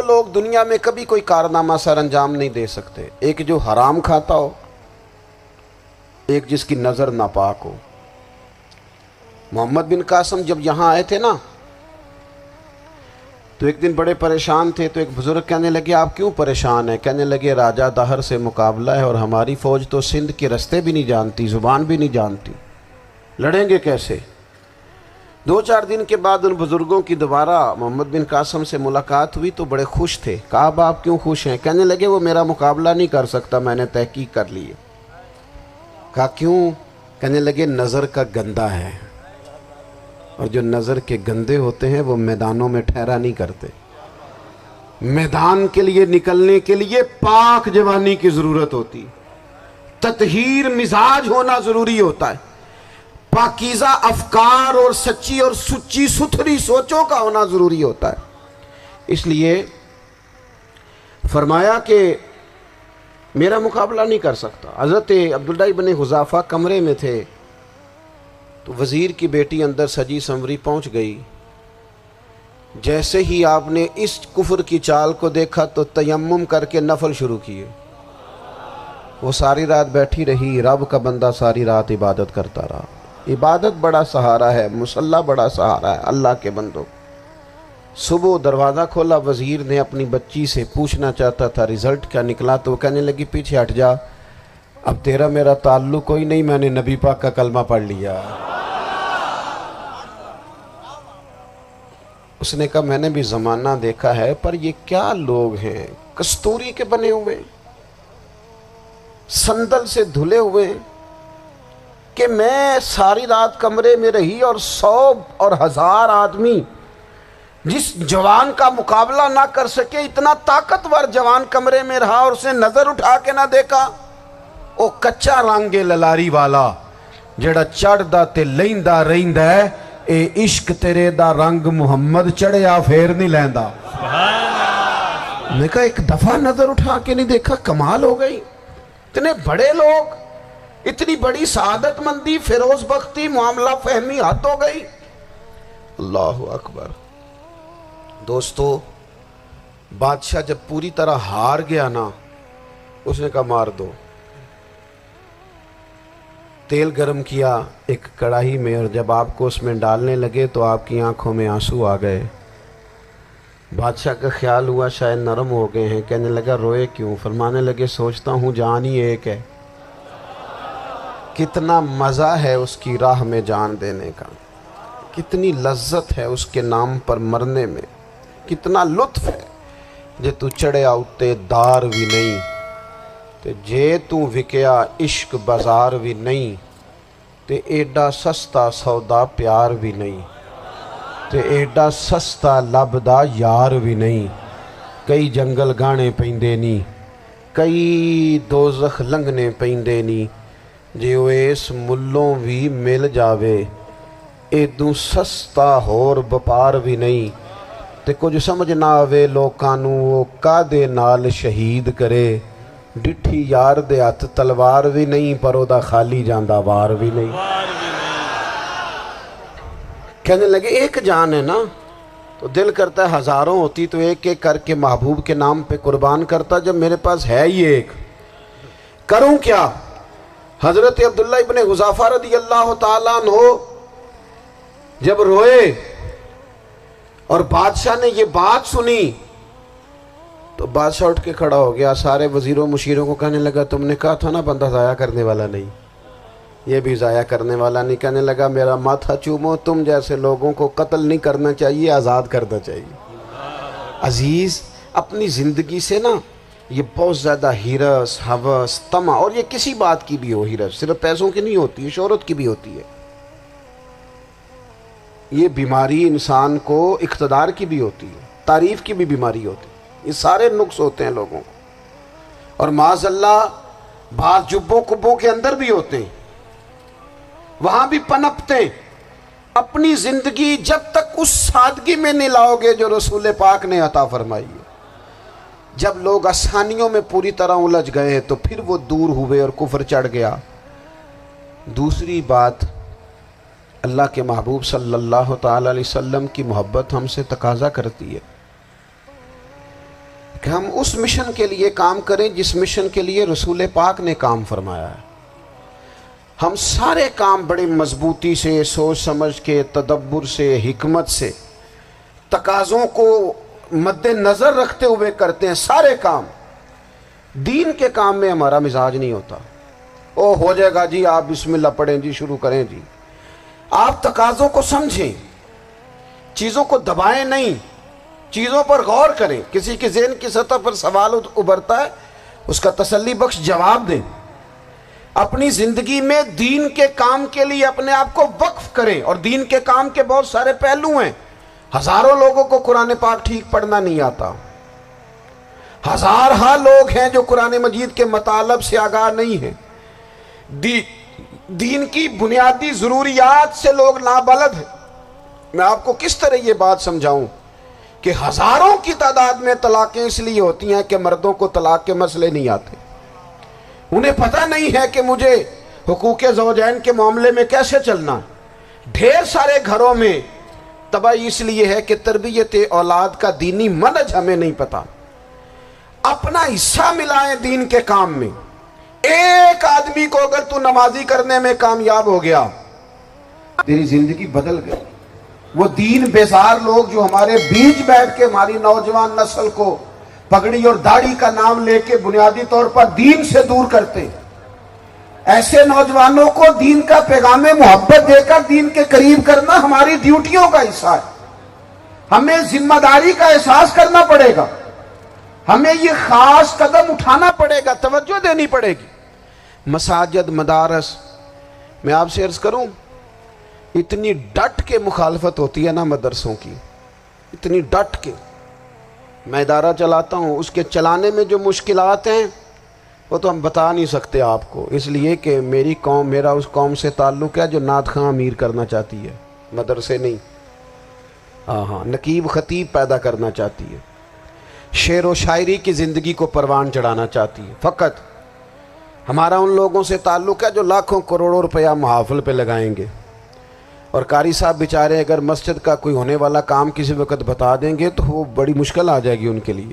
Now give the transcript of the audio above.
لوگ دنیا میں کبھی کوئی کارنامہ سر انجام نہیں دے سکتے، ایک جو حرام کھاتا ہو، ایک جس کی نظر ناپاک ہو۔ محمد بن قاسم جب یہاں آئے تھے نا تو ایک دن بڑے پریشان تھے، تو ایک بزرگ کہنے لگے آپ کیوں پریشان ہیں؟ کہنے لگے راجہ دہر سے مقابلہ ہے اور ہماری فوج تو سندھ کے رستے بھی نہیں جانتی، زبان بھی نہیں جانتی، لڑیں گے کیسے؟ 2-4 دن کے بعد ان بزرگوں کی دوبارہ محمد بن قاسم سے ملاقات ہوئی تو بڑے خوش تھے۔ کہا اب آپ کیوں خوش ہیں؟ کہنے لگے وہ میرا مقابلہ نہیں کر سکتا، میں نے تحقیق کر لی ہے۔ کہا کیوں؟ کہنے لگے نظر کا گندہ ہے، اور جو نظر کے گندے ہوتے ہیں وہ میدانوں میں ٹھہرا نہیں کرتے۔ میدان کے لیے نکلنے کے لیے پاک جوانی کی ضرورت ہوتی، تطہیر مزاج ہونا ضروری ہوتا ہے، پاکیزہ افکار اور سچی اور سچی ستھری سوچوں کا ہونا ضروری ہوتا ہے۔ اس لیے فرمایا کہ میرا مقابلہ نہیں کر سکتا۔ حضرت عبداللہ ابن حذافہ کمرے میں تھے تو وزیر کی بیٹی اندر سجی سنوری پہنچ گئی۔ جیسے ہی آپ نے اس کفر کی چال کو دیکھا تو تیمم کر کے نفل شروع کیے۔ وہ ساری رات بیٹھی رہی، رب کا بندہ ساری رات عبادت کرتا رہا۔ عبادت بڑا سہارا ہے، مصلی بڑا سہارا ہے اللہ کے بندوں۔ صبح دروازہ کھولا، وزیر نے اپنی بچی سے پوچھنا چاہتا تھا رزلٹ کیا نکلا، تو وہ کہنے لگی پیچھے ہٹ جا، اب تیرا میرا تعلق کوئی نہیں، میں نے نبی پاک کا کلمہ پڑھ لیا۔ اس نے کہا میں نے بھی زمانہ دیکھا ہے، پر یہ کیا لوگ ہیں، کستوری کے بنے ہوئے، سندل سے دھلے ہوئے، کہ میں ساری رات کمرے میں رہی اور 100 اور 1000 آدمی جس جوان کا مقابلہ نہ کر سکے، اتنا طاقتور جوان کمرے میں رہا اور اس نے نظر اٹھا کے نہ دیکھا۔ او کچا رنگے للاری والا جڑا چڑھدا تے لیندا رہندا ہے، اے عشق تیرے دا رنگ محمد چڑھیا پھر نہیں لیندا۔ میں کہا ایک دفعہ نظر اٹھا کے نہیں دیکھا، کمال ہو گئی۔ اتنے بڑے لوگ، اتنی بڑی سعادت مندی، فیروز بختی، معاملہ فہمی حد ہو گئی۔ اللہ اکبر۔ دوستو بادشاہ جب پوری طرح ہار گیا نا، اس نے کہا مار دو۔ تیل گرم کیا ایک کڑاہی میں، اور جب آپ کو اس میں ڈالنے لگے تو آپ کی آنکھوں میں آنسو آ گئے۔ بادشاہ کا خیال ہوا شاید نرم ہو گئے ہیں، کہنے لگا روئے کیوں؟ فرمانے لگے سوچتا ہوں جان ہی ایک ہے، کتنا مزہ ہے اس کی راہ میں جان دینے کا، کتنی لذت ہے اس کے نام پر مرنے میں، کتنا لطف ہے۔ جے تو چڑھیا اتے دار بھی نہیں، تے جے تو وکیا عشق بازار بھی نہیں، تے ایڈا سستا سودا پیار بھی نہیں، تے ایڈا سستا لبدا یار بھی نہیں۔ کئی جنگل گانے پیندے نہیں، کئی دوزخ لنگنے پیندے نہیں، جے وہ اس ملوں بھی مل جاوے، ایدوں سستا ہور بپار بھی نہیں۔ تے کچھ سمجھ نہ آوے لوکانوں وہ کادے نال شہید کرے، ڈٹھی یار دے ہاتھ تلوار بھی نہیں، پر او دا خالی جاندہ وار بھی نہیں۔ کہنے لگے ایک جان ہے نا، تو دل کرتا ہے ہزاروں ہوتی تو ایک ایک کر کے محبوب کے نام پہ قربان کرتا، جب میرے پاس ہے ہی ایک، کروں کیا؟ حضرت عبداللہ ابن حذافہ رضی اللہ تعالیٰ عنہ جب روئے اور بادشاہ نے یہ بات سنی تو بادشاہ اٹھ کے کھڑا ہو گیا، سارے وزیروں مشیروں کو کہنے لگا تم نے کہا تھا نا بندہ ضائع کرنے والا نہیں، یہ بھی ضائع کرنے والا نہیں۔ کہنے لگا میرا ماتھا چومو، تم جیسے لوگوں کو قتل نہیں کرنا چاہیے، آزاد کرنا چاہیے۔ عزیز اپنی زندگی سے نا یہ بہت زیادہ ہرس، ہوس، طمع، اور یہ کسی بات کی بھی ہو، ہرس صرف پیسوں کی نہیں ہوتی ہے، شہرت کی بھی ہوتی ہے، یہ بیماری انسان کو اقتدار کی بھی ہوتی ہے، تعریف کی بھی بیماری ہوتی ہے، یہ سارے نقص ہوتے ہیں لوگوں کو، اور معاذ اللہ بعض جبوں کبوں کے اندر بھی ہوتے ہیں، وہاں بھی پنپتے ہیں۔ اپنی زندگی جب تک اس سادگی میں نہیں لاؤ گے جو رسول پاک نے عطا فرمائی ہے، جب لوگ آسانیوں میں پوری طرح الجھ گئے تو پھر وہ دور ہوئے اور کفر چڑھ گیا۔ دوسری بات، اللہ کے محبوب صلی اللہ تعالی علیہ وسلم کی محبت ہم سے تقاضا کرتی ہے کہ ہم اس مشن کے لیے کام کریں جس مشن کے لیے رسول پاک نے کام فرمایا ہے۔ ہم سارے کام بڑی مضبوطی سے، سوچ سمجھ کے، تدبر سے، حکمت سے، تقاضوں کو مد نظر رکھتے ہوئے کرتے ہیں سارے کام۔ دین کے کام میں ہمارا مزاج نہیں ہوتا، او ہو جائے گا جی، آپ بسم اللہ پڑھیں جی، شروع کریں جی۔ آپ تقاضوں کو سمجھیں، چیزوں کو دبائیں نہیں، چیزوں پر غور کریں۔ کسی کے ذہن کی سطح پر سوال ابھرتا ہے، اس کا تسلی بخش جواب دیں۔ اپنی زندگی میں دین کے کام کے لیے اپنے آپ کو وقف کریں، اور دین کے کام کے بہت سارے پہلو ہیں۔ ہزاروں لوگوں کو قرآن پاک ٹھیک پڑھنا نہیں آتا، ہزارہ لوگ ہیں جو قرآن مجید کے مطالب سے آگاہ نہیں ہیں، دین کی بنیادی ضروریات سے لوگ نابلد ہیں۔ میں آپ کو کس طرح یہ بات سمجھاؤں کہ ہزاروں کی تعداد میں طلاقیں اس لیے ہوتی ہیں کہ مردوں کو طلاق کے مسئلے نہیں آتے، انہیں پتہ نہیں ہے کہ مجھے حقوق زوجین کے معاملے میں کیسے چلنا۔ ڈھیر سارے گھروں میں تباہی اس لیے ہے کہ تربیت اولاد کا دینی منہج ہمیں نہیں پتہ۔ اپنا حصہ ملائیں دین کے کام میں۔ ایک آدمی کو اگر تو نمازی کرنے میں کامیاب ہو گیا، تیری زندگی بدل گئی۔ وہ دین بیزار لوگ جو ہمارے بیچ بیٹھ کے ہماری نوجوان نسل کو پگڑی اور داڑھی کا نام لے کے بنیادی طور پر دین سے دور کرتے، ایسے نوجوانوں کو دین کا پیغام محبت دے کر دین کے قریب کرنا ہماری ڈیوٹیوں کا حصہ ہے۔ ہمیں ذمہ داری کا احساس کرنا پڑے گا، ہمیں یہ خاص قدم اٹھانا پڑے گا، توجہ دینی پڑے گی۔ مساجد، مدارس، میں آپ سے عرض کروں، اتنی ڈٹ کے مخالفت ہوتی ہے نا مدرسوں کی، اتنی ڈٹ کے۔ میں ادارہ چلاتا ہوں، اس کے چلانے میں جو مشکلات ہیں وہ تو ہم بتا نہیں سکتے آپ کو، اس لیے کہ میری قوم، میرا اس قوم سے تعلق ہے جو نعت خواں امیر کرنا چاہتی ہے، مدرسے نہیں۔ ہاں، نقیب خطیب پیدا کرنا چاہتی ہے، شعر و شاعری کی زندگی کو پروان چڑھانا چاہتی ہے۔ فقط ہمارا ان لوگوں سے تعلق ہے جو لاکھوں کروڑوں روپیہ محافل پہ لگائیں گے، اور قاری صاحب بیچارے اگر مسجد کا کوئی ہونے والا کام کسی وقت بتا دیں گے تو وہ بڑی مشکل آ جائے گی ان کے لیے۔